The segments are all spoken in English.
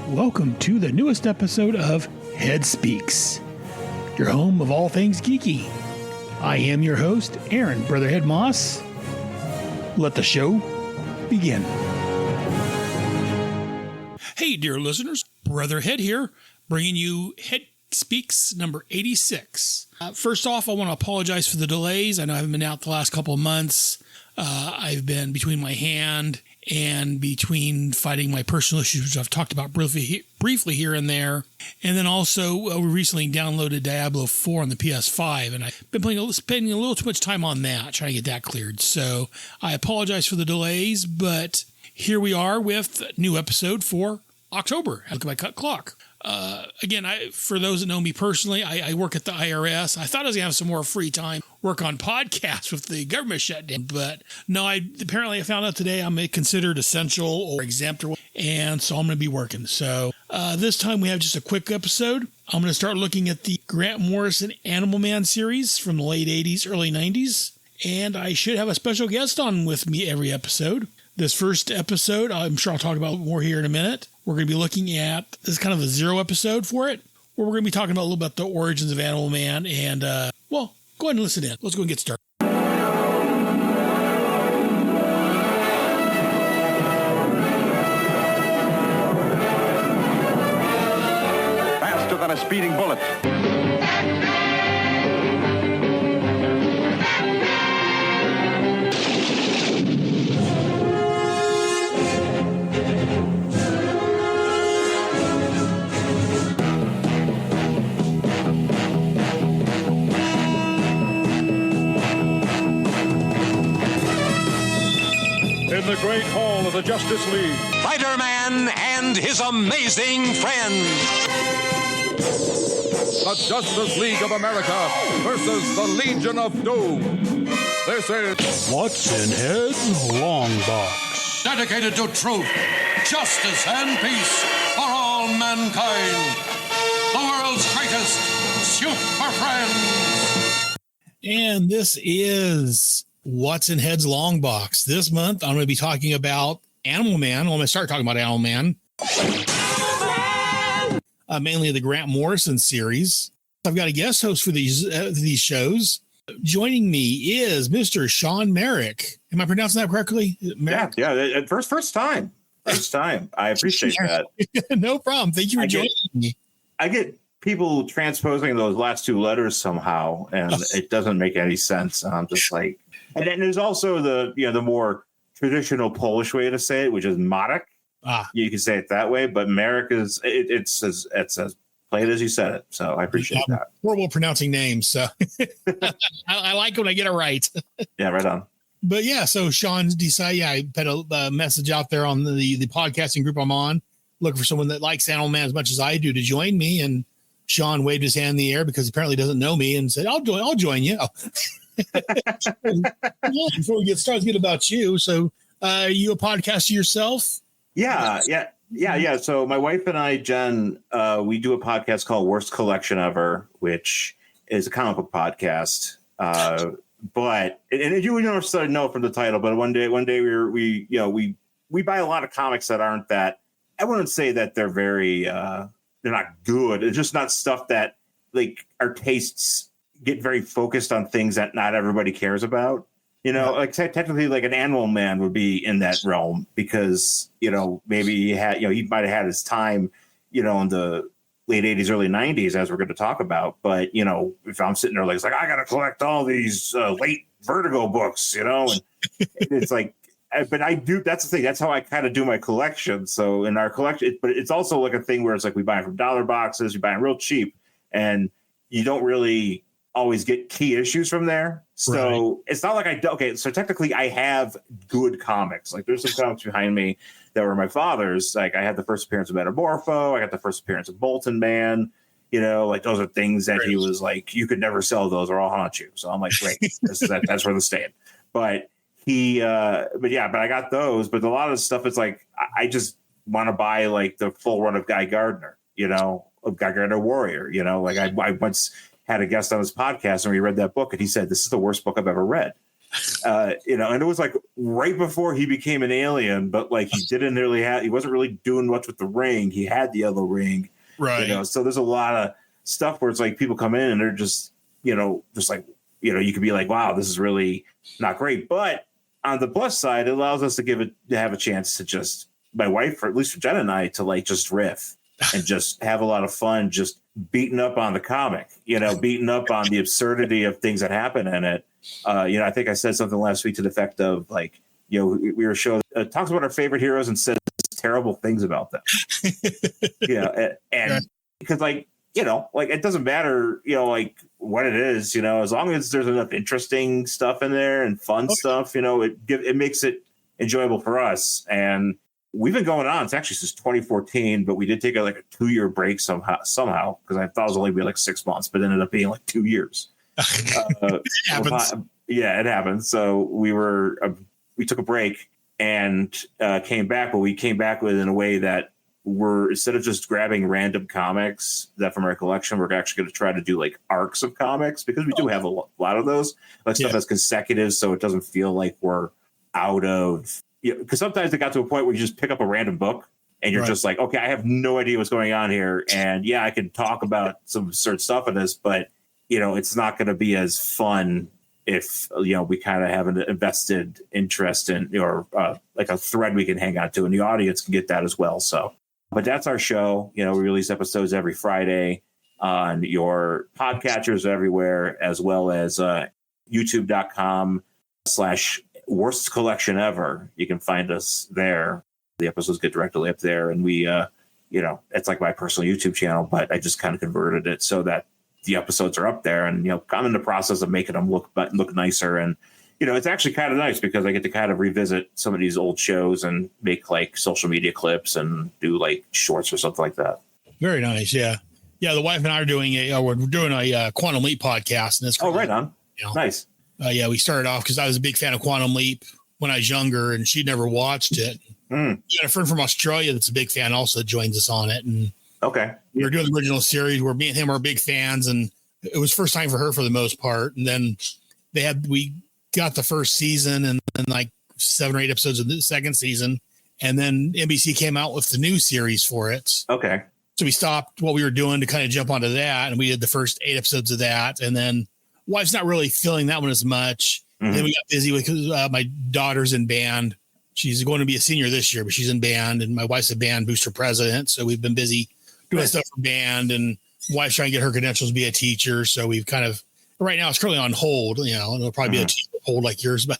Welcome to the newest episode of Head Speaks, your home of all things geeky. I am your host, Aaron Brotherhead Moss. Let the show begin. Hey, dear listeners, Brotherhead here, bringing you Head Speaks number 86. First off, I want to apologize for the delays. I know I haven't been out the last couple of months. I've been between my hand and between fighting my personal issues, which I've talked about briefly here and there. And then also, we recently downloaded Diablo 4 on the PS5, and I've been spending a little too much time on that, trying to get that cleared. So I apologize for the delays, but here we are with a new episode for October. Look at my cut clock. Again, for those that know me personally, I work at the IRS. I thought I was going to have some more free time, work on podcasts with the government shutdown. But no, I found out today I'm considered essential or exempt, and so I'm going to be working. So this time we have just a quick episode. I'm going to start looking at the Grant Morrison Animal Man series from the late 80s, early 90s. And I should have a special guest on with me every episode. This first episode, I'm sure I'll talk about more here in a minute. We're going to be looking at, this is kind of a zero episode for it, where we're going to be talking about a little about the origins of Animal Man. And, well, go ahead and listen in. Let's go and get started. Faster than a speeding bullet. In the great hall of the Justice League, Spider-Man and his amazing friends. the Justice League of America versus the Legion of Doom. This is What's in Head's Long Box? Dedicated to truth, justice, and peace for all mankind. The world's greatest super friends. And this is What's in Head's Long Box. This month, I'm going to be talking about Animal Man. Well, I'm going to start talking about Animal Man. Mainly the Grant Morrison series. I've got a guest host for these shows. Joining me is Mr. Shawn Marek. Am I pronouncing that correctly? Marek? Yeah. First time. I appreciate that. No problem. Thank you for joining me. I get people transposing those last two letters somehow, and it doesn't make any sense. And I'm just like, and then there's also the more traditional Polish way to say it, which is Marek. You can say it that way, but Marek is it's as play it as you said it. So I appreciate that. Horrible pronouncing names, so I like when I get it right. Yeah, right on. But yeah, so Shawn decided, I put a message out there on the podcasting group I'm on, looking for someone that likes Animal Man as much as I do to join me. And Shawn waved his hand in the air because he apparently doesn't know me and said, I'll join you. Before we get started, let's get about you. So you a podcaster yourself? Yeah. So my wife and I, Jen, we do a podcast called Worst Collection Ever, which is a comic book podcast. But you don't know from the title, but one day we buy a lot of comics that aren't that. I wouldn't say that they're very they're not good. It's just not stuff that like our tastes get very focused on things that not everybody cares about. Like technically, like an Animal Man would be in that realm because maybe he might have had his time, in the late 80s, early 90s, as we're going to talk about. But if I'm sitting there like I got to collect all these late Vertigo books, and it's like, but I do. That's the thing. That's how I kind of do my collection. So in our collection, but it's also like a thing where it's like we buy them from dollar boxes, we buy them real cheap, and you don't really always get key issues from there. So It's not like so technically I have good comics. Like there's some comics behind me that were my father's. Like I had the first appearance of Metamorpho. I got the first appearance of Bolton Man. Like those are things that he was like, you could never sell those or I'll haunt you. So I'm like, great, that's where they're staying. But but I got those. But a lot of the stuff is like, I just want to buy like the full run of Guy Gardner, of Guy Gardner Warrior, like I once had a guest on his podcast and we read that book and he said, this is the worst book I've ever read. And it was like right before he became an alien, but like he wasn't really doing much with the ring. He had the yellow ring, Right. So there's a lot of stuff where it's like people come in and they're just like, you could be like, wow, this is really not great. But on the plus side, it allows us to have a chance to just, my wife, or at least for Jen and I, to like just riff and just have a lot of fun, just beating up on the comic, beating up on the absurdity of things that happen in it. I think I said something last week to the effect of like, we were a show that talks about our favorite heroes and says terrible things about them. And because like, like it doesn't matter, like what it is, as long as there's enough interesting stuff in there and fun stuff, it makes it enjoyable for us. And we've been going on. It's actually since 2014, but we did take a 2-year break somehow because I thought it was only be like 6 months, but it ended up being like 2 years. It happens. Yeah, it happens. So we took a break and came back, but we came back with in a way that instead of just grabbing random comics that from our collection, we're actually going to try to do like arcs of comics because we do have a lot of those, like stuff that's consecutive, so it doesn't feel like we're out of. Because sometimes it got to a point where you just pick up a random book and you're just like, okay, I have no idea what's going on here. And yeah, I can talk about some absurd stuff in this, but it's not going to be as fun if, we kind of have an invested interest in, or like a thread we can hang on to, and the audience can get that as well. So, but that's our show. We release episodes every Friday on your podcatchers everywhere, as well as youtube.com/worst collection ever. You can find us there. The episodes get directly up there, and we it's like my personal YouTube channel, but I just kind of converted it so that the episodes are up there, and I'm in the process of making them look nicer. And it's actually kind of nice because I get to kind of revisit some of these old shows and make like social media clips and do like shorts or something like that. Very nice. Yeah. The wife and I are doing a Quantum Leap podcast, and it's right on. Nice. We started off because I was a big fan of Quantum Leap when I was younger, and she'd never watched it. We got a friend from Australia that's a big fan also that joins us on it. And we were doing the original series where me and him are big fans, and it was first time for her for the most part. And then we got the first season and then like 7 or 8 episodes of the second season. And then NBC came out with the new series for it. Okay. So we stopped what we were doing to kind of jump onto that. And we did the first 8 episodes of that. And then wife's not really feeling that one as much. Mm-hmm. Then we got busy with my daughter's in band. She's going to be a senior this year, but she's in band, and my wife's a band booster president. So we've been busy doing stuff for band, and wife's trying to get her credentials to be a teacher. So we've kind of, right now it's currently on hold, and it'll probably be a teacher hold like yours, but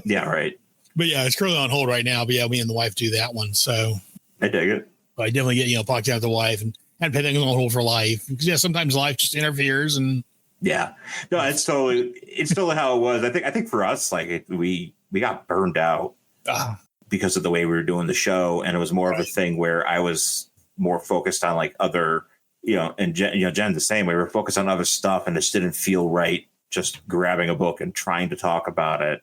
yeah, right. But yeah, it's currently on hold right now. But yeah, me and the wife do that one. So I dig it. But I definitely get, podcast with the wife and put things on hold for life. Because sometimes life just interferes and. Yeah, no, it's totally how it was. I think for us, like we got burned out because of the way we were doing the show, and it was more of a thing where I was more focused on like other, and Jen the same way. We were focused on other stuff, and it just didn't feel right just grabbing a book and trying to talk about it,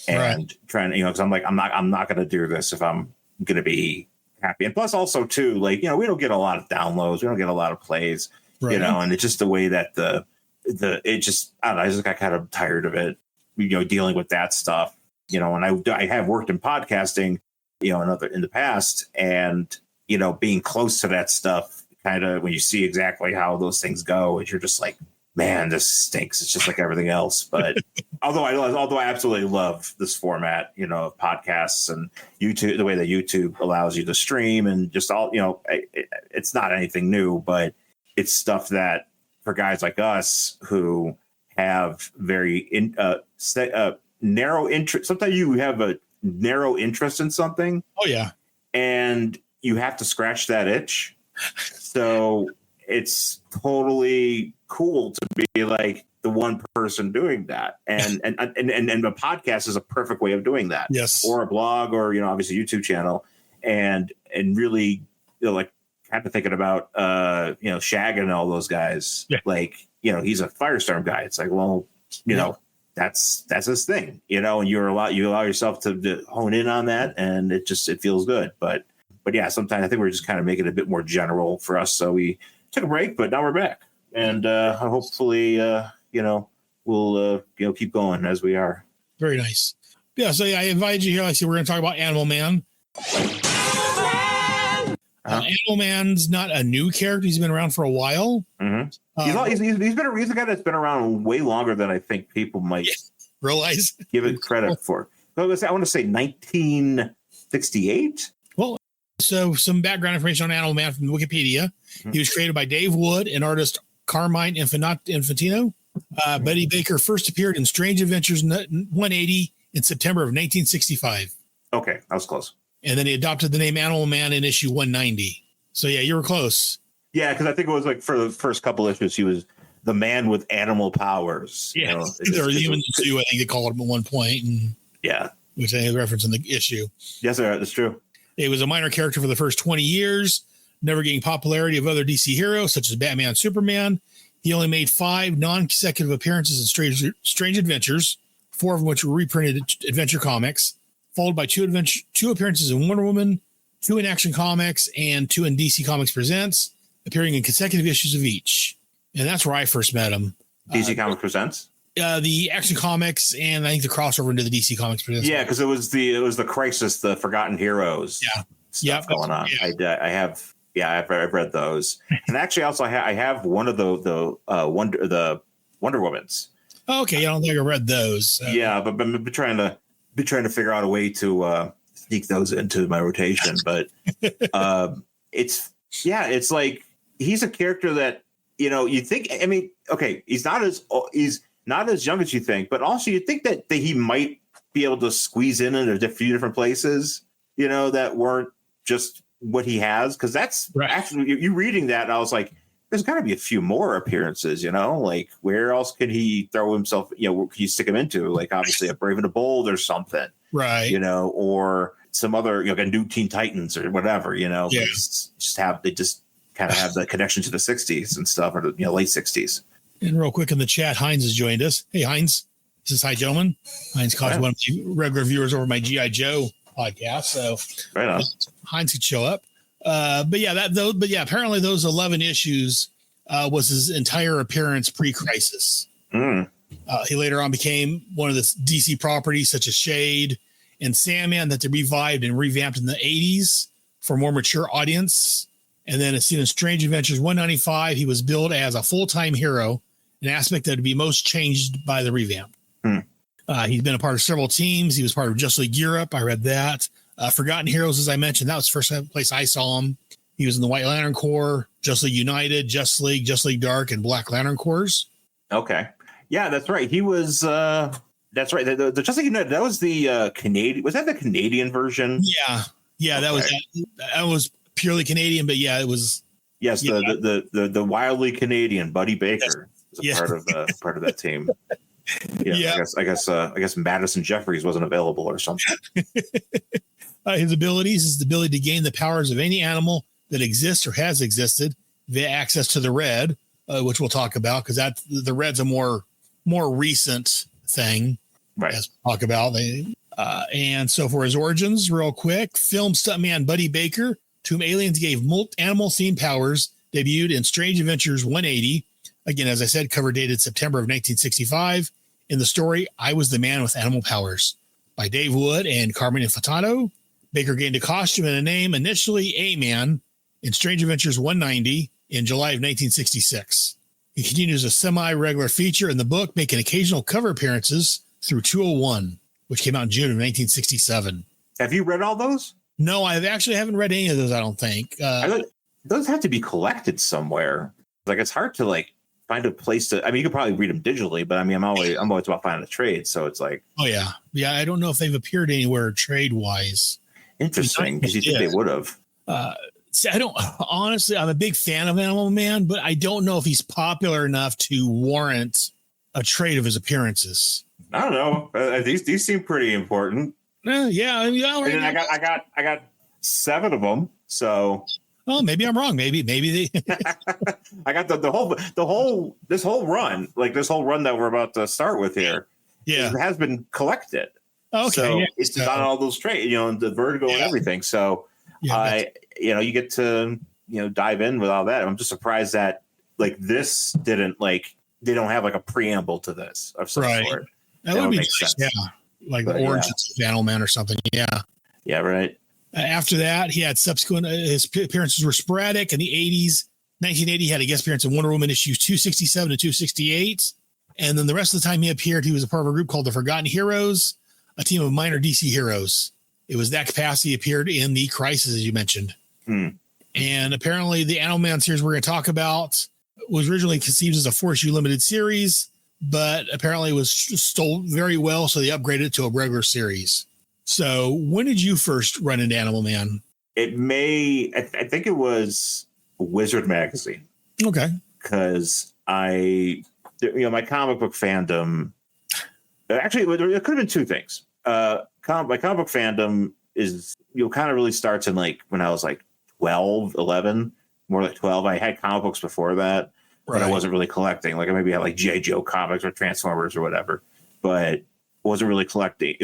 and trying, because I'm like, I'm not going to do this if I'm going to be happy. And plus, also too, like we don't get a lot of downloads, we don't get a lot of plays, and it's just the way that it just, I don't know, I just got kind of tired of it, dealing with that stuff, and I have worked in podcasting, in the past, and, being close to that stuff, kind of when you see exactly how those things go, and you're just like, man, this stinks. It's just like everything else. But although I absolutely love this format, of podcasts and YouTube, the way that YouTube allows you to stream and just all, it's not anything new, but it's stuff that, for guys like us who have very narrow interest. Sometimes you have a narrow interest in something. Oh yeah. And you have to scratch that itch. So it's totally cool to be like the one person doing that. And a podcast is a perfect way of doing that. Yes. Or a blog, or, obviously YouTube channel, and really, like, kind of thinking about Shag and all those guys. Yeah. Like, he's a Firestorm guy. It's like, well, that's his thing, and you allow yourself to hone in on that, and it feels good. But yeah, sometimes I think we're just kind of making it a bit more general for us. So we took a break, but now we're back, and hopefully we'll keep going as we are. Very nice. Yeah, so I invited you here. Like I said, we're going to talk about Animal Man. Animal Man's not a new character. He's been around for a while. Mm-hmm. He's a guy that's been around way longer than I think people might realize. Give it credit for. So I want to say 1968. Well, so some background information on Animal Man from Wikipedia. Mm-hmm. He was created by Dave Wood and artist Carmine Infantino. Buddy Baker first appeared in Strange Adventures 180 in September of 1965. Okay, that was close. And then he adopted the name Animal Man in issue 190. So yeah, you were close. Yeah, because I think it was like for the first couple issues, he was the man with animal powers. Yeah, or even the zoo, I think they called him at one point. And yeah, which I reference in the issue. Yes, sir, that's true. It was a minor character for the first 20 years, never gaining popularity of other DC heroes such as Batman and Superman. He only made 5 non-consecutive appearances in Strange Adventures, 4 of which were reprinted Adventure Comics, followed by 2 appearances in Wonder Woman, 2 in Action Comics, and 2 in DC Comics Presents, appearing in consecutive issues of each. And that's where I first met him. DC Comics Presents? The Action Comics, and I think the crossover into the DC Comics Presents. Yeah, because it was the Crisis, the Forgotten Heroes stuff going on. Yeah. I've read those. And actually also I have one of the Wonder Womans. Oh, okay, I don't think I read those. So. Yeah, but I've been trying to figure out a way to sneak those into my rotation. But it's like he's a character that, you think, I mean, okay, he's not as young as you think, but also you think that he might be able to squeeze in a few different places, that weren't just what he has. Because that's right. Actually, you reading that, and I was like, there's got to be a few more appearances, like where else could he throw himself, where could you stick him into? Like obviously a Brave and the Bold or something, right? Or some other, a New Teen Titans or whatever, Yeah. They just kind of have the connection to the 60s and stuff, or the late 60s. And real quick in the chat, Heinz has joined us. Hey, Heinz. This is Hi Gentleman. Heinz calls one of the regular viewers over my G.I. Joe podcast. So right on. Heinz could show up. Apparently those 11 issues was his entire appearance pre-Crisis. He later on became one of the DC properties such as Shade and Sandman that they revived and revamped in the 80s for a more mature audience. And then as seen in Strange Adventures 195, he was billed as a full-time hero, an aspect that would be most changed by the revamp. He's been a part of several teams. He was part of Just League Europe. I read that. Forgotten Heroes, as I mentioned, that was the first place I saw him. He was in the White Lantern Corps, Just League United, Just League Dark, and Black Lantern Corps. Okay. Yeah, that's right. He was, that's right. The Just League United, that was the Canadian, was that the Canadian version? Yeah. Yeah, that was purely Canadian, but yeah, it was. Yes, the wildly Canadian Buddy Baker was part of that team. Yeah, I guess Madison Jeffries wasn't available or something. His abilities is the ability to gain the powers of any animal that exists or has existed via access to the red, which we'll talk about because the red's a more recent thing. Right. As we'll talk about. And so for his origins, real quick, film stuntman Buddy Baker, to whom aliens gave animal-themed powers, debuted in Strange Adventures 180. Again, as I said, cover dated September of 1965. In the story, I Was the Man with Animal Powers by Dave Wood and Carmine Infantino. Baker gained a costume and a name, initially A-Man, in Strange Adventures 190 in July of 1966. He continues a semi-regular feature in the book, making occasional cover appearances through 201, which came out in June of 1967. Have you read all those? No, I actually haven't read any of those, I don't think. Those have to be collected somewhere. Like, it's hard to, find a place to. I mean, you could probably read them digitally, but I mean, I'm always about finding a trade. So it's like, oh yeah. I don't know if they've appeared anywhere trade wise. Interesting, because you think they would have. See, I don't honestly. I'm a big fan of Animal Man, but I don't know if he's popular enough to warrant a trade of his appearances. I don't know. These seem pretty important. Yeah. And then I got 7 of them. So. Well, maybe I'm wrong. Maybe they. I got this whole run that we're about to start with here. Yeah, it has been collected. Okay, so it's not all those trades, the Vertigo and everything. So, you get to dive in with all that. I'm just surprised that this didn't they don't have a preamble to this of some sort. That would be nice. Sense. like the origins of Animal Man or something. Yeah. Yeah, right. After that, he had subsequent, his appearances were sporadic. In the 80s, 1980, he had a guest appearance in Wonder Woman issues 267 to 268. And then the rest of the time he appeared, he was a part of a group called the Forgotten Heroes, a team of minor DC heroes. It was that capacity he appeared in the Crisis, as you mentioned. And apparently the Animal Man series we're going to talk about was originally conceived as a 4-issue limited series, but apparently was sold very well, so they upgraded it to a regular series. So when did you first run into Animal Man? I think it was Wizard magazine. Okay. Because my comic book fandom, actually, it could have been two things. My comic book fandom is, kind of really starts in like when I was like 12, 11, more like 12. I had comic books before that, but I wasn't really collecting. Like I maybe had like G.I. Joe comics or Transformers or whatever, but wasn't really collecting,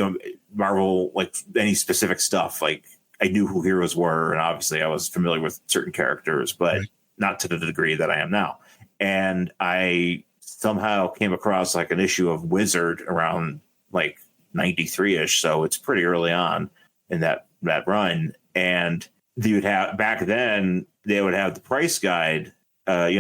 Marvel, like any specific stuff. Like I knew who heroes were, and obviously I was familiar with certain characters, but not to the degree that I am now. And I somehow came across like an issue of Wizard around like 93-ish. So it's pretty early on in that run. And you would have, back then they would have the price guide, they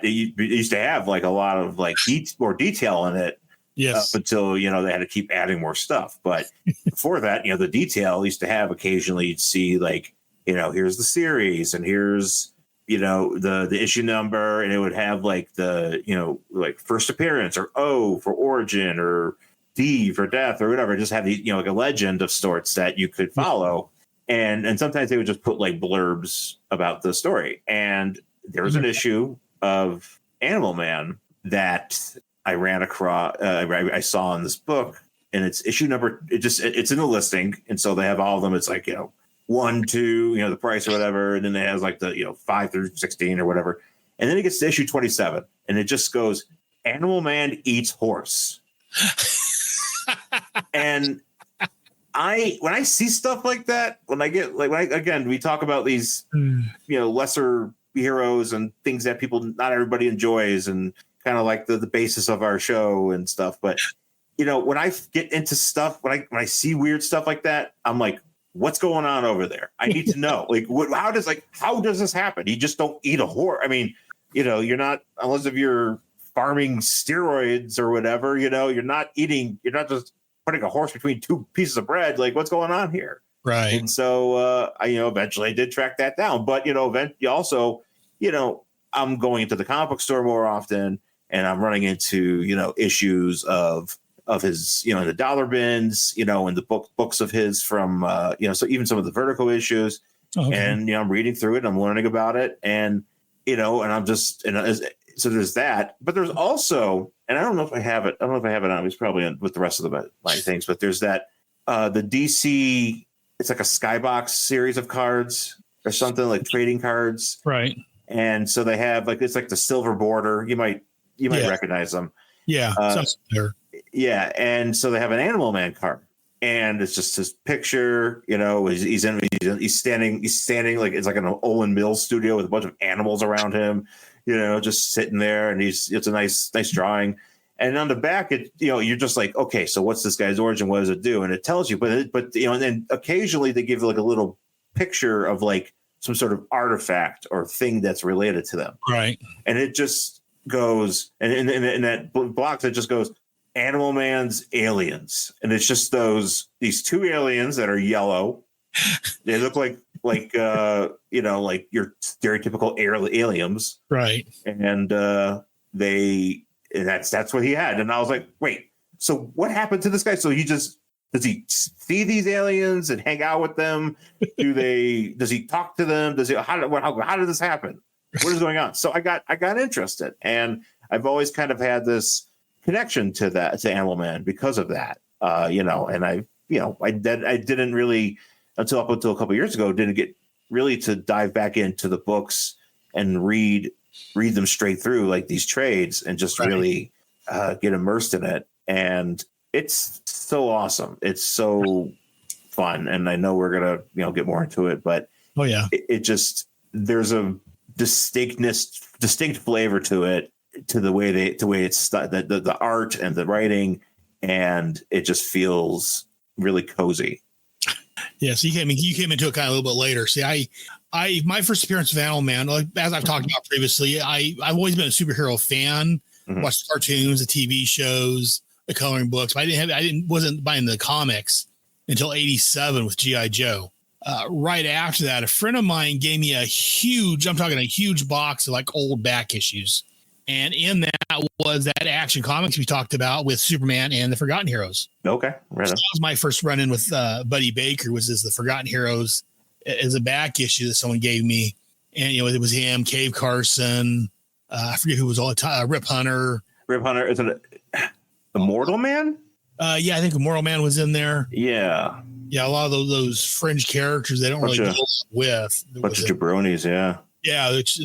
used to have like a lot of like more detail in it. Yes. Up until, they had to keep adding more stuff. But before that, the detail used to have occasionally you'd see like, here's the series and here's, the issue number, and it would have like the, like first appearance or O for origin or D for death or whatever. Just have the, like a legend of sorts that you could follow. And sometimes they would just put like blurbs about the story. And there was an issue of Animal Man that I ran across, I saw in this book, and it's issue number, it's in the listing. And so they have all of them. It's like, 1, 2, the price or whatever. And then it has like the, 5 through 16 or whatever. And then it gets to issue 27 and it just goes, Animal Man eats horse. And when I see stuff like that, again, we talk about these, lesser heroes and things that not everybody enjoys, and kind of like the basis of our show and stuff. But, when I get into stuff, when I see weird stuff like that, I'm like, what's going on over there? I need to know. Like, how does this happen? You just don't eat a horse. I mean, you're not, unless if you're farming steroids or whatever, you're not just putting a horse between two pieces of bread. Like, what's going on here? Right. And so, eventually I did track that down. But, also, I'm going into the comic book store more often, and I'm running into, issues of his, in the dollar bins, in the books of his from, so even some of the Vertigo issues. Okay. And, I'm reading through it, I'm learning about it, and, and I'm just, so there's that. But there's also, and I don't know if I have it on, it's probably with the rest of my things, but there's that, the DC, it's like a Skybox series of cards or something, like trading cards. Right. And so they have like, it's like the silver border. You might recognize them. Yeah. Yeah. And so they have an Animal Man card, and it's just his picture, he's standing like, it's like an Olin Mills studio with a bunch of animals around him, just sitting there, and it's a nice drawing. And on the back, you're just like, okay, so what's this guy's origin? What does it do? And it tells you, but and then occasionally they give like a little picture of like some sort of artifact or thing that's related to them. Right. And it just goes, and in that box, it just goes, Animal Man's aliens. And it's just these two aliens that are yellow. They look like your stereotypical aliens. Right. And that's what he had. And I was like, wait, so what happened to this guy? So does he see these aliens and hang out with them? Does he talk to them? How did this happen? What is going on? So I got interested, and I've always kind of had this connection to Animal Man because of that. And I didn't really, until a couple of years ago, didn't get really to dive back into the books and read them straight through, like these trades, and just really get immersed in it. And it's so awesome. It's so fun. And I know we're going to, get more into it, but it just, there's a distinct flavor to it, to the way it's the art and the writing and it just feels really cozy. Yeah, so you came into it kind of a little bit later. See, I my first appearance of Animal Man, like, as I've talked about previously, I've always been a superhero fan. Watched the cartoons, the TV shows, the coloring books. But wasn't buying the comics until '87 with G.I. Joe. Right after that, a friend of mine gave me a huge box of like old back issues. And in that was that Action Comics we talked about with Superman and the Forgotten Heroes. Okay. Right. So that was my first run in with Buddy Baker, was the Forgotten Heroes as a back issue that someone gave me. And, it was him, Cave Carson. I forget who was all the time. Rip Hunter. Rip Hunter. Is it Immortal Man? Yeah, I think Immortal Man was in there. Yeah. Yeah, a lot of those fringe characters they don't really deal with. Bunch of jabronis, yeah. Yeah, which,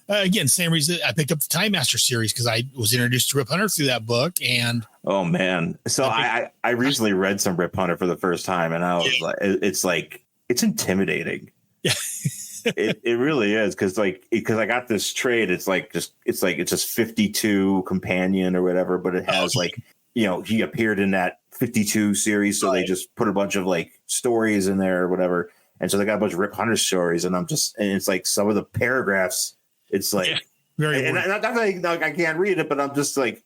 again, same reason I picked up the Time Master series, because I was introduced to Rip Hunter through that book. And oh man, so I recently read some Rip Hunter for the first time, and I was it's intimidating. Yeah, it really is, because I got this trade. It's just 52 companion or whatever, but it has he appeared in that 52 series, so they just put a bunch of like stories in there or whatever, and so they got a bunch of Rip Hunter stories, and it's like some of the paragraphs. It's like very, and not that I can't read it, but I'm just like,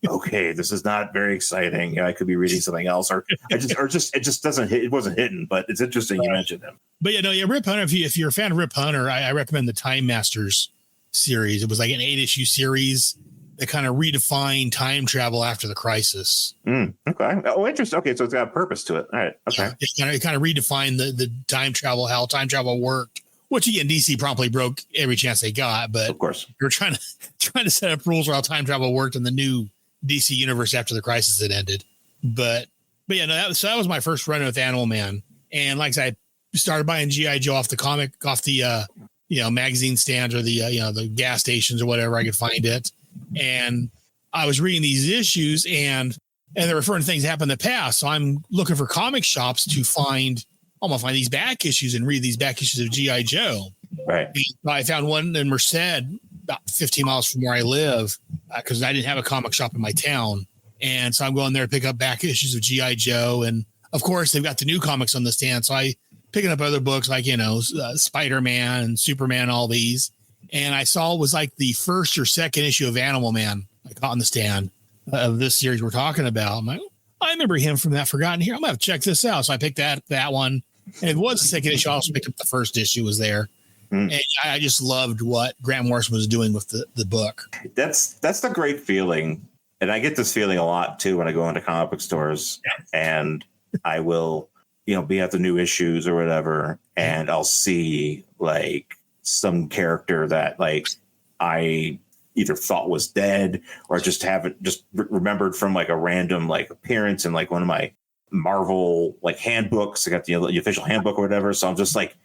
okay, this is not very exciting. I could be reading something else, or it just doesn't hit. It wasn't hidden, but it's interesting you mentioned him. But Rip Hunter. If you're a fan of Rip Hunter, I recommend the Time Masters series. It was like an 8-issue series that kind of redefined time travel after the crisis. Okay. Oh, interesting. Okay, so it's got a purpose to it. All right. Okay. It kind of redefined the time travel, how time travel worked. Which again, DC promptly broke every chance they got, but of course you're trying to set up rules for how time travel worked in the new DC universe after the crisis had ended. But yeah, no, that was my first run with Animal Man, and like I said, I started buying GI Joe off the magazine stands or the gas stations or whatever I could find it, and I was reading these issues and they're referring to things that happened in the past, so I'm looking for comic shops to find. I'm going to find these back issues and read these back issues of G.I. Joe. Right. I found one in Merced, about 15 miles from where I live, because I didn't have a comic shop in my town. And so I'm going there to pick up back issues of G.I. Joe. And of course, they've got the new comics on the stand. So I picking up other books like, Spider-Man and Superman, all these. And I saw it was like the first or second issue of Animal Man I caught on the stand of this series we're talking about. I'm like, I remember him from that Forgotten Hero. I'm going to have to check this out. So I picked that one. And it was the second issue. I also picked up the first issue was there. And I just loved what Grant Morrison was doing with the book. That's the great feeling. And I get this feeling a lot too when I go into comic book stores and I will, be at the new issues or whatever. And I'll see like some character that like I either thought was dead or just haven't just remembered from like a random like appearance in like one of my Marvel like handbooks. I got the official handbook or whatever. So I'm just like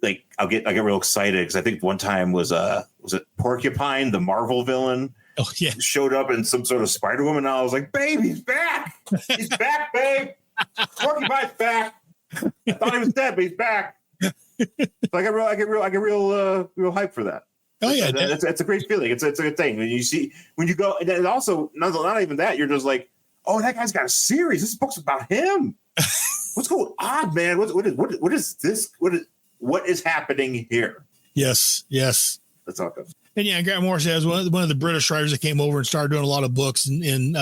I get real excited because I think one time was it Porcupine, the Marvel villain? Oh yeah, showed up in some sort of Spider-Woman. And I was like, babe, he's back. He's back, babe. Porcupine's back. I thought he was dead, but he's back. So I get real hype for that. Oh yeah, it's a great feeling. It's a good thing when you go, and also not even that. You're just like, oh, that guy's got a series. This book's about him. What's going on, man? What is this? What is happening here? Yes. That's all it goes. And yeah, Grant Morrison was one of the British writers that came over and started doing a lot of books in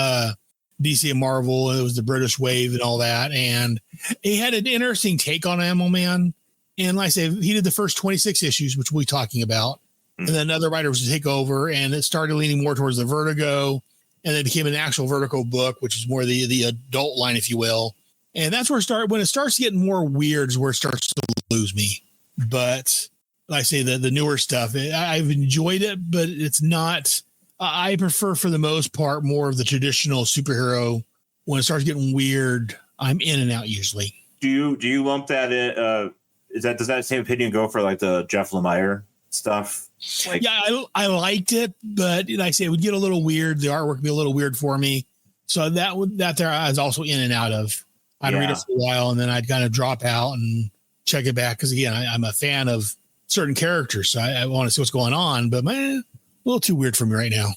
DC and Marvel. And it was the British wave and all that. And he had an interesting take on Animal Man. And like I said, he did the first 26 issues, which we'll be talking about. And then another writer was to take over, and it started leaning more towards the Vertigo. And it became an actual Vertigo book, which is more the adult line, if you will. And that's where when it starts getting more weird is where it starts to lose me. But like I say, the newer stuff, I've enjoyed it, but it's not, I prefer for the most part, more of the traditional superhero. When it starts getting weird, I'm in and out usually. Do you lump that in? Does that same opinion go for like the Jeff Lemire stuff? Like, yeah, I liked it, but like I say, it would get a little weird. The artwork would be a little weird for me. So that there I was also in and out of. I'd read it for a while and then I'd kind of drop out and check it back. Cause again, I'm a fan of certain characters. So I want to see what's going on, but man, a little too weird for me right now.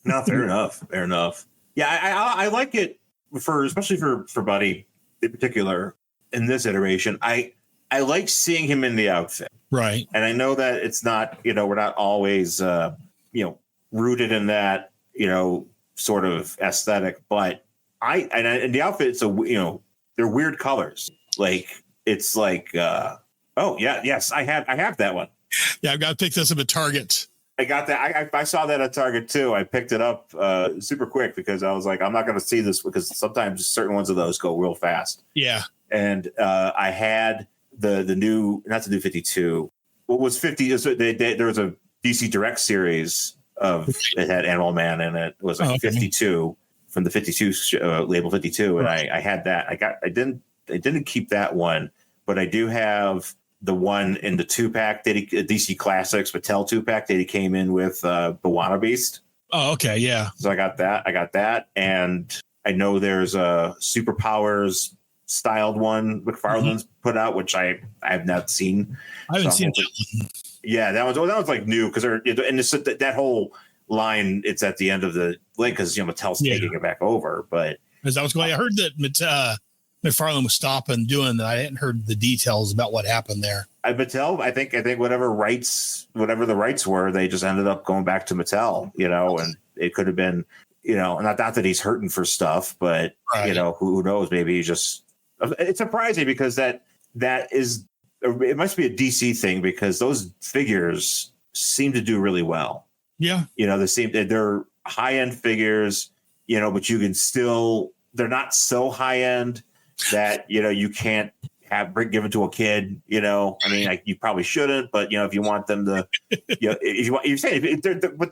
No, fair enough. Yeah. I like it. especially for Buddy in particular in this iteration, I like seeing him in the outfit. Right. And I know that it's not, we're not always, rooted in that, sort of aesthetic, but and the outfits, they're weird colors. Like, it's like, yes, I have that one. Yeah, I've got to pick this up at Target. I got that. I saw that at Target too. I picked it up super quick because I was like, I'm not going to see this because sometimes certain ones of those go real fast. Yeah. And I had the new, not the new 52. What was 50? There was a DC Direct series it had Animal Man in it. It was like 52 from the 52 label 52, and I had that. I didn't keep that one, but I do have the one in the 2-pack DC Classics Mattel 2-pack that he came in with the Wanna Beast. Oh, okay, yeah. So I got that, and I know there's a Superpowers styled one McFarlane's put out, which I have not seen. I haven't seen that one. Yeah, that was like new because that whole line. It's at the end of the link because Mattel's taking it back over. But as I was going, I heard that McFarlane was stopping doing that. I hadn't heard the details about what happened there. Mattel, I think whatever the rights were, they just ended up going back to Mattel. And it could have been, not that he's hurting for stuff, but who knows? Maybe he just. It's surprising because that is. It must be a DC thing because those figures seem to do really well. Yeah. They're high end figures, but you can still, they're not so high end that, you can't give it to a kid, you probably shouldn't, but if you want them to,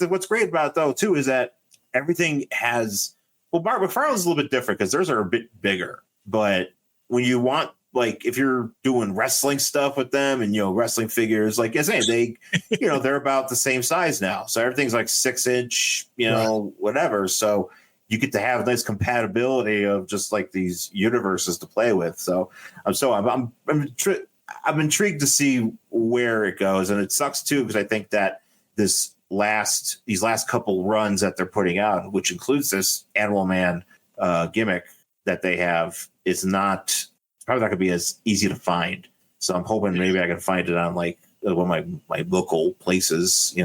what's great about it though, too, is that everything has, Mark McFarlane's a little bit different because theirs are a bit bigger, but when you want, like if you're doing wrestling stuff with them and wrestling figures, like I say, they they're about the same size now, so everything's like 6-inch, whatever. So you get to have nice compatibility of just like these universes to play with. So I'm intrigued to see where it goes, and it sucks too because I think that these last couple runs that they're putting out, which includes this Animal Man gimmick that they have, is probably not going to be as easy to find. So I'm hoping maybe I can find it on like one of my local places,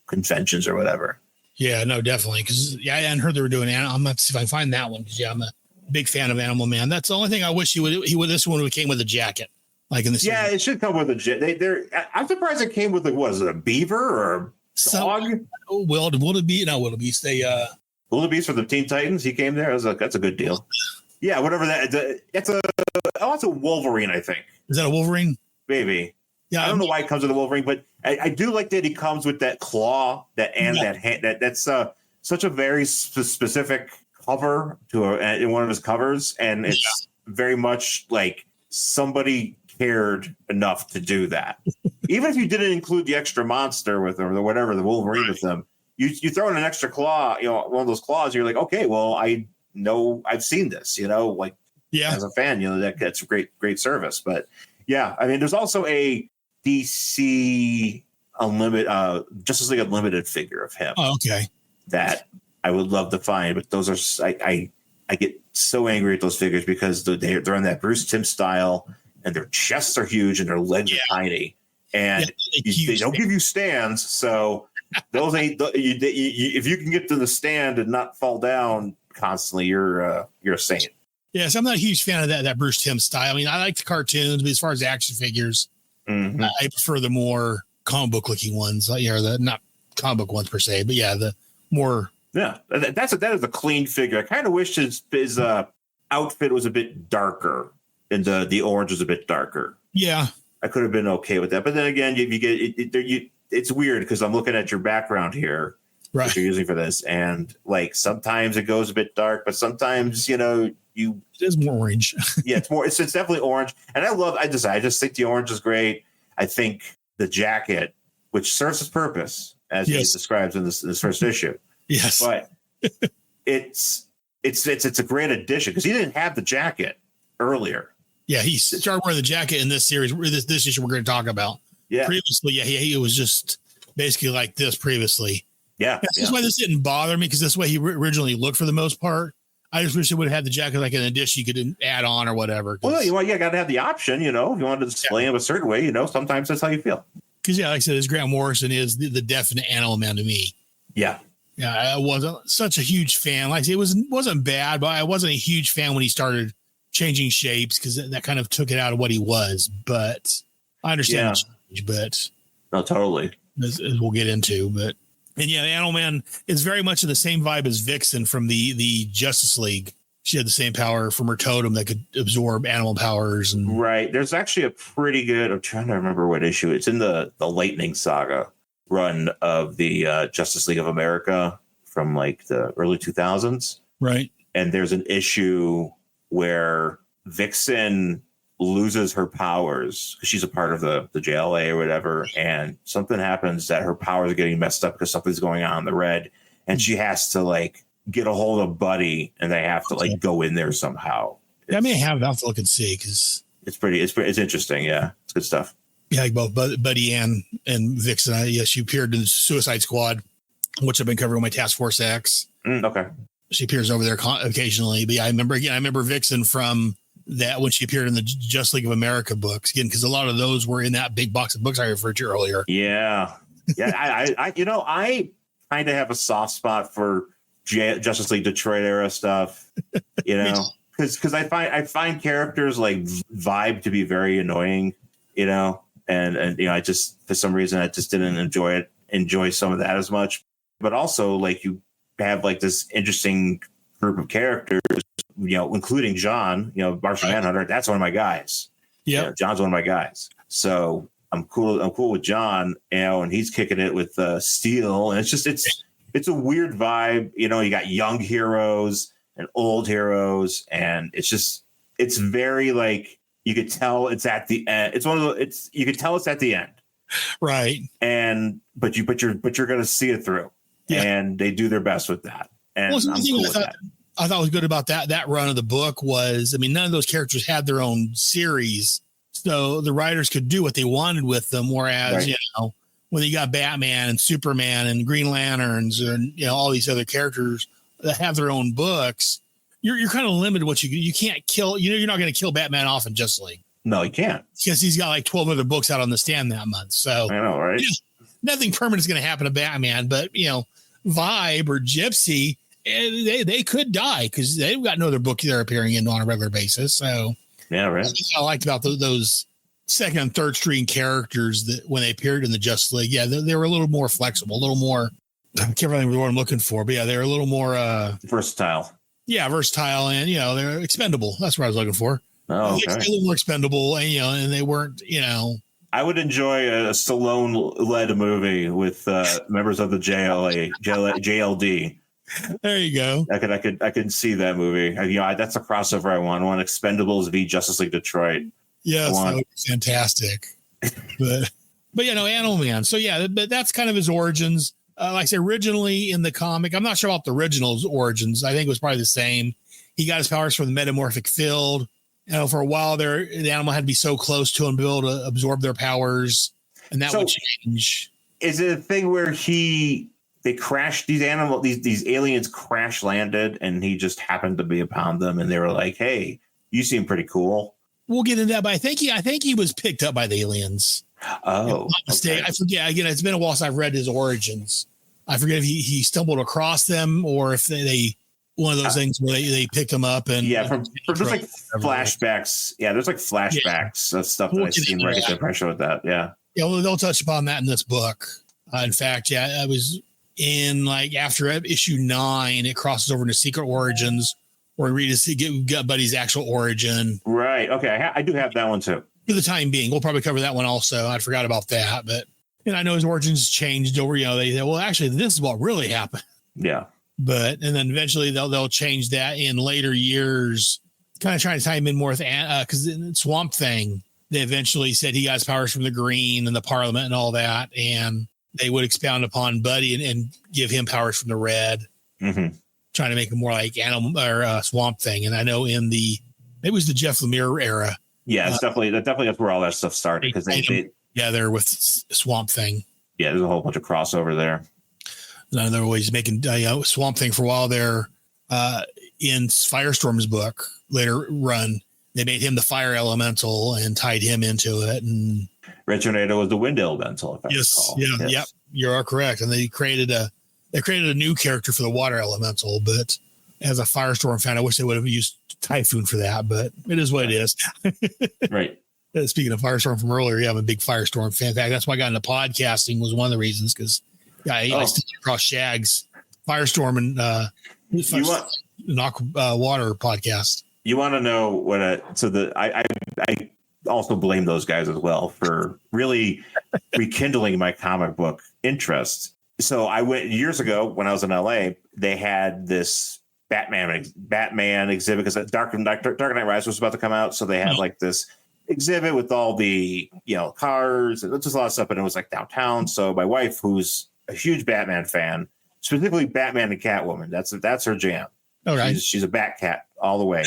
conventions or whatever. Yeah, no, definitely. Because I hadn't heard they were doing. I'm gonna see if I can find that one because I'm a big fan of Animal Man. That's the only thing I wish he would. This one came with a jacket, like in the. Yeah, it should come with a jacket. I'm surprised it came with was it a beaver or a dog? Wildebeest. Wildebeest for the Teen Titans. He came there. That's a good deal. Yeah, whatever that. It's a Wolverine, I think. Is that a Wolverine? Maybe. Yeah, I don't know why it comes with a Wolverine, but I do like that he comes with that claw, that hand. That's such a very specific cover in one of his covers, and it's very much like somebody cared enough to do that. Even if you didn't include the extra monster with them or whatever, the Wolverine with them, you throw in an extra claw, one of those claws. You're like, okay, well, I know I've seen this, as a fan, that's great service. But yeah, I mean, there's also a DC Unlimited, Justice League Unlimited figure of him. Oh, okay. That I would love to find, but those are I get so angry at those figures because they're in that Bruce Timm style, and their chests are huge and their legs are tiny, and they don't give you stands, so those ain't. If you can get to the stand and not fall down constantly, you're a saint. Yes, I'm not a huge fan of that Bruce Timm style. I mean, I like the cartoons, but as far as action figures, I prefer the more comic book looking ones. The not comic book ones per se, but the more. Yeah, that is a clean figure. I kind of wish his outfit was a bit darker, and the orange was a bit darker. Yeah, I could have been okay with that. But then again, you get it's weird because I'm looking at your background here. Right. That you're using for this, and like sometimes it goes a bit dark, but sometimes it is more orange. Yeah, it's definitely orange, and I just think the orange is great. I think the jacket, which serves its purpose as he describes in this first issue. Yes, but it's a great addition because he didn't have the jacket earlier. Yeah, he started wearing the jacket in this series. This issue we're going to talk about. Yeah, previously, he was just basically like this previously. Yeah, that's why this didn't bother me because this way he originally looked for the most part. I just wish it would have had the jacket like an addition you could add on or whatever. Well, you got to have the option, if you wanted to display him a certain way, sometimes that's how you feel. Because, like I said, as Grant Morrison is the definite Animal Man to me. Yeah. Yeah, I wasn't such a huge fan. Like I said, it wasn't bad, but I wasn't a huge fan when he started changing shapes because that kind of took it out of what he was. But I understand the change, but no, totally. As we'll get into, and Animal Man is very much in the same vibe as Vixen from the Justice League. She had the same power from her totem that could absorb animal powers. And right. There's actually a pretty good, I'm trying to remember what issue. It's in the Lightning Saga run of the Justice League of America from like the early 2000s. Right. And there's an issue where Vixen loses her powers because she's a part of the JLA or whatever. And something happens that her powers are getting messed up because something's going on in the red. And she has to like get a hold of Buddy and they have to like go in there somehow. I may have to look and see because it's interesting. Yeah. It's good stuff. Yeah, like both Buddy and Vixen. She appeared in the Suicide Squad, which I've been covering my Task Force X. Okay. She appears over there occasionally. But I remember Vixen from that when she appeared in the Justice League of America books again, because a lot of those were in that big box of books I referred to earlier. Yeah. Yeah. I kind of have a soft spot for Justice League Detroit era stuff, because I find characters like Vibe to be very annoying, and I just, for some reason, I just didn't enjoy some of that as much. But also, like, you have like this interesting group of characters, including John, Martian Manhunter. That's one of my guys. Yeah, John's one of my guys. So I'm cool with John, and he's kicking it with Steel, and it's a weird vibe. You got young heroes and old heroes, and it's very like, you could tell it's at the end. You could tell it's at the end. Right. But you're going to see it through. Yeah. And they do their best with that. And I'm cool with that. I thought was good about that run of the book was, none of those characters had their own series. So the writers could do what they wanted with them. Whereas, right. When you got Batman and Superman and Green Lanterns and, all these other characters that have their own books, you're kind of limited what you can't kill. You're not going to kill Batman off in Justice League. No, you can't. Because he's got like 12 other books out on the stand that month. So I know, right? Nothing permanent is going to happen to Batman, but Vibe or Gypsy, they could die because they've got no other book they're appearing in on a regular basis. So yeah, right. That's what I liked about those second and third string characters that when they appeared in the Justice League, they were a little more flexible, a little more. I can't remember what I'm looking for, but they're a little more versatile. Yeah, versatile, and they're expendable. That's what I was looking for. Oh, okay. A little more expendable, and they weren't. I would enjoy a Stallone-led movie with members of the JLD. There you go. I could see that movie. That's a crossover I want. I want Expendables v Justice League Detroit. Yes, that would be fantastic. but Animal Man. So but that's kind of his origins. Like I said, originally in the comic, I'm not sure about the original's origins. I think it was probably the same. He got his powers from the metamorphic field. For a while there, the animal had to be so close to him to be able to absorb their powers, and that would change. Is it a thing where they crashed these aliens crash landed, and he just happened to be upon them, and they were like, "Hey, you seem pretty cool." We'll get into that, but I think he was picked up by the aliens. Oh, okay. I forget. Again, it's been a while since I've read his origins. I forget if he stumbled across them or if they one of those things where they picked him up and there's like flashbacks. Yeah, there's like flashbacks of stuff that I've seen where I get the impression with that. Yeah. Yeah, well, they'll touch upon that in this book. In fact, I was in like after issue 9, it crosses over into Secret Origins where we get Buddy's actual origin. Right. Okay. I do have that one too. For the time being, we'll probably cover that one also. I forgot about that, but I know his origins changed over. They say, well, actually, this is what really happened. Yeah. And then eventually they'll change that in later years, kind of trying to tie him in more with because in Swamp Thing, they eventually said he got his powers from the Green and the Parliament and all that, and they would expound upon Buddy and give him powers from the Red, trying to make him more like Animal or Swamp Thing. And I know maybe it was the Jeff Lemire era. Yeah, it's definitely that's where all that stuff started because they together with Swamp Thing. Yeah, there's a whole bunch of crossover there. Another way he's making Swamp Thing for a while there. in Firestorm's book later run. They made him the fire elemental and tied him into it. And Red Tornado was the wind elemental. If I recall. Yes. Yep, you are correct. And they created a new character for the water elemental. But as a Firestorm fan, I wish they would have used Typhoon for that. But it is what it is. Right. Speaking of Firestorm from earlier, I'm a big Firestorm fan. In fact, that's why I got into podcasting, was one of the reasons, because I stumbled across Shag's Firestorm and Water podcast. You want to know what I also blame those guys as well for really rekindling my comic book interest. So I went years ago when I was in LA, they had this Batman exhibit because Dark Knight Rises was about to come out. So they had like this exhibit with all the, cars and just a lot of stuff. And it was like downtown. So my wife, who's a huge Batman fan, specifically Batman and Catwoman, that's her jam. All right. She's a Bat Cat all the way.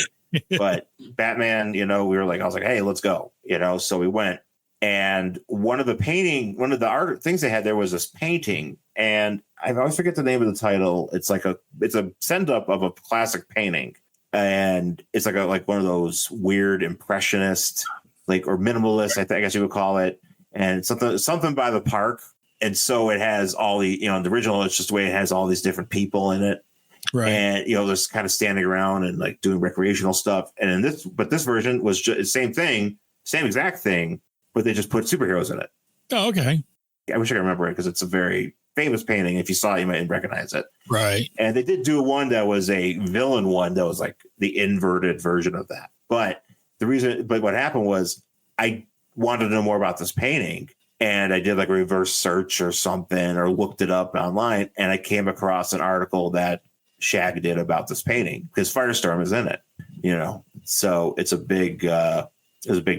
But Batman, I was like, hey, let's go, so we went. And one of the art things they had there was this painting, and I always forget the name of the title. It's a send up of a classic painting, and it's like one of those weird impressionist, or minimalist, I guess you would call it, and something by the park. And so it has all the, the original, it's just the way it has all these different people in it. Right. And, just kind of standing around and like doing recreational stuff. And this version was just the same thing, same exact thing, but they just put superheroes in it. Oh, okay. I wish I could remember it because it's a very famous painting. If you saw it, you might recognize it. Right. And they did do one that was a villain one that was like the inverted version of that. But what happened was I wanted to know more about this painting. And I did like a reverse search or something, or looked it up online, and I came across an article that Shag did about this painting because Firestorm is in it, So it's a big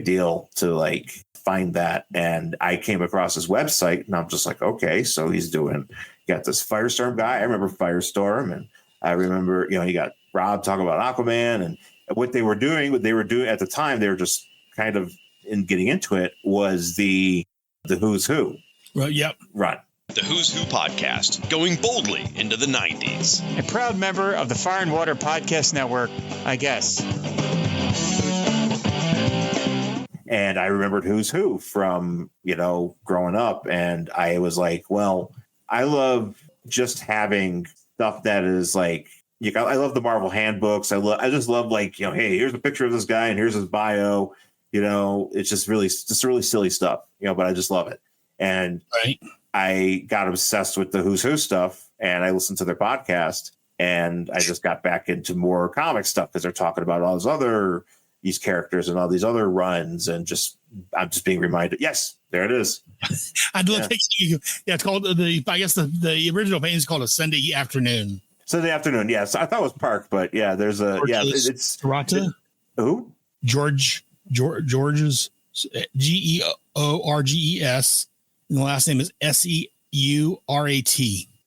deal to like find that. And I came across his website, and I'm just like, okay, so he's got this Firestorm guy. I remember Firestorm, and I remember, you got Rob talking about Aquaman, and what they were doing at the time. They were just kind of in getting into it was the Who's Who. Well, yep. Run. The Who's Who podcast, going boldly into the 90s. A proud member of the Fire and Water Podcast Network, I guess. And I remembered Who's Who from, growing up. And I was like, well, I love just having stuff that is like, I love the Marvel handbooks. I just love like, hey, here's a picture of this guy and here's his bio. It's just really silly stuff, but I just love it. And right. I got obsessed with the Who's Who stuff, and I listened to their podcast, and I just got back into more comic stuff because they're talking about all these characters and all these other runs, and I'm just being reminded. Yes, there it is. I'd love to. It's called the original painting is called A Sunday Afternoon. Sunday Afternoon, yes. I thought it was Park, but yeah, there's it's Serrata. Who? George's Georges. And the last name is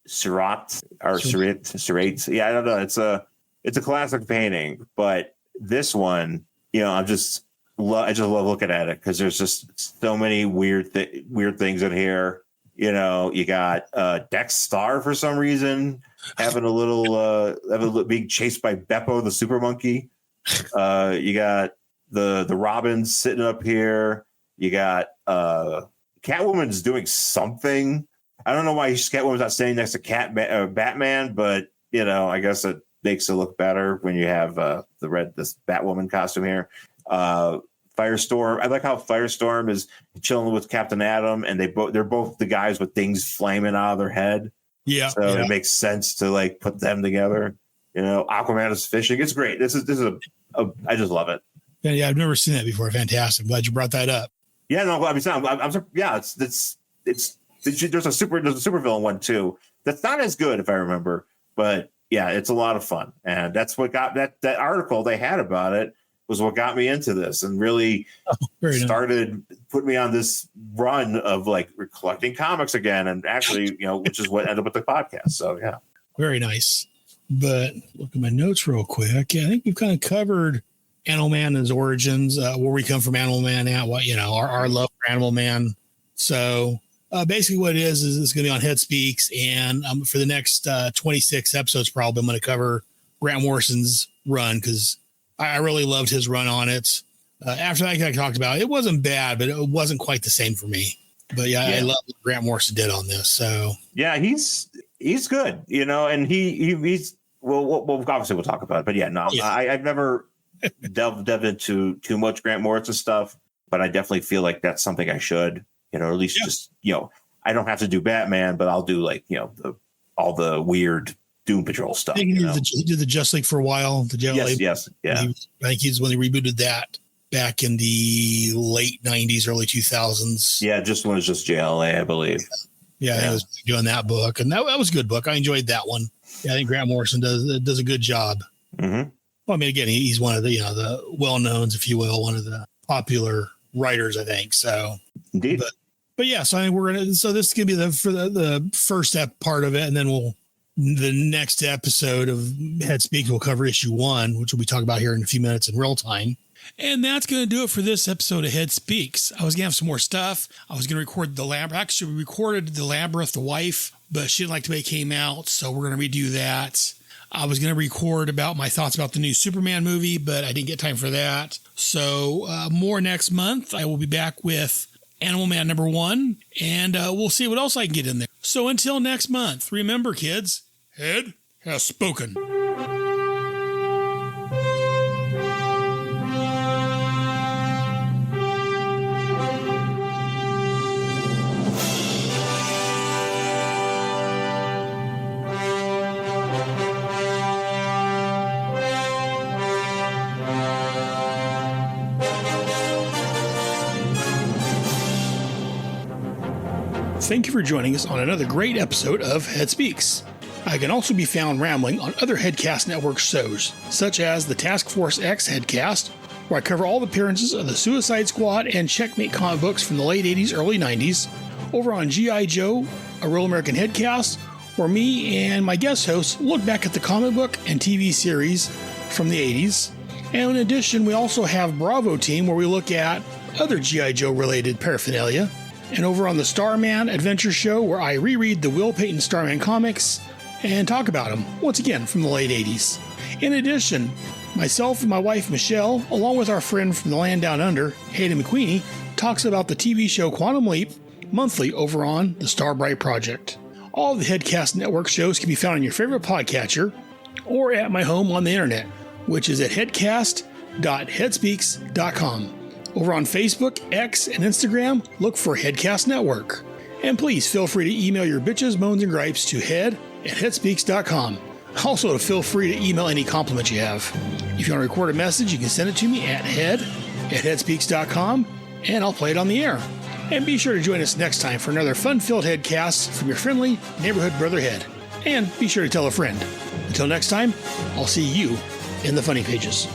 Seurat. Surratt. Yeah, I don't know. It's a classic painting, but this one, I just love looking at it because there's just so many weird things in here. You got Dex Star for some reason having a little being chased by Beppo the super monkey. You got the Robins sitting up here. You got Catwoman's doing something. I don't know why Catwoman's not standing next to Batman, but I guess it makes it look better when you have this Batwoman costume here. Firestorm. I like how Firestorm is chilling with Captain Atom, and they're both the guys with things flaming out of their head. Yeah, so it makes sense to like put them together. Aquaman is fishing. It's great. This is I just love it. Yeah, I've never seen that before. Fantastic. Glad you brought that up. Yeah, no, I'm yeah, there's a super villain one too. That's not as good if I remember, but yeah, it's a lot of fun. And that's what got that article they had about it was what got me into this and really started putting me on this run of like collecting comics again. And actually, which is what ended up with the podcast. So yeah. Very nice. But look at my notes real quick. I think we've kind of covered Animal Man and his origins, where we come from Animal Man now, our love for Animal Man. So basically what it is it's going to be on Head Speaks. And for the next 26 episodes, probably I'm going to cover Grant Morrison's run because I really loved his run on it. After that, I talked about it wasn't bad, but it wasn't quite the same for me. But I love what Grant Morrison did on this. So yeah, he's good, and he's well, obviously we'll talk about it. But I've never delved into too much Grant Morrison stuff, but I definitely feel like that's something I should, or at least just I don't have to do Batman, but I'll do all the weird Doom Patrol stuff. I think he did the Justice League for a while. The yes, yeah. I think he's when they rebooted that back in the late 90s, early 2000s. Yeah, just when it was just JLA, I believe. Yeah, he was doing that book, and that was a good book. I enjoyed that one. Yeah, I think Grant Morrison does a good job. Mm-hmm. Well, I mean, again, he's one of the the well-knowns, if you will, one of the popular writers, I think. So, indeed. But yeah, so I think so this is gonna be the first step part of it, and then the next episode of Head Speaks will cover issue 1, which we'll be talking about here in a few minutes in real time. And that's going to do it for this episode of Head Speaks. I was going to have some more stuff. I was going to record the Labyrinth. Actually, we recorded the Labyrinth, the wife, but she didn't like the way it came out, so we're going to redo that. I was going to record about my thoughts about the new Superman movie, but I didn't get time for that. So more next month. I will be back with Animal Man number 1, and we'll see what else I can get in there. So until next month, remember, kids, Head has spoken. Thank you for joining us on another great episode of Head Speaks. I can also be found rambling on other Headcast Network shows, such as the Task Force X Headcast, where I cover all the appearances of the Suicide Squad and Checkmate comic books from the late 80s, early 90s, over on G.I. Joe, a Real American Headcast, where me and my guest hosts look back at the comic book and TV series from the 80s. And in addition, we also have Bravo Team, where we look at other G.I. Joe related paraphernalia. And over on the Starman Adventure Show, where I reread the Will Payton Starman comics and talk about them, once again from the late 80s. In addition, myself and my wife Michelle, along with our friend from the land down under, Hayden McQueenie, talks about the TV show Quantum Leap monthly over on the Starbright Project. All of the Headcast Network shows can be found on your favorite podcatcher or at my home on the internet, which is at headcast.headspeaks.com. Over on Facebook, X, and Instagram, look for Headcast Network. And please feel free to email your bitches, moans, and gripes to head@headspeaks.com. Also, feel free to email any compliments you have. If you want to record a message, you can send it to me at head@headspeaks.com, and I'll play it on the air. And be sure to join us next time for another fun-filled Headcast from your friendly neighborhood brother Head. And be sure to tell a friend. Until next time, I'll see you in the funny pages.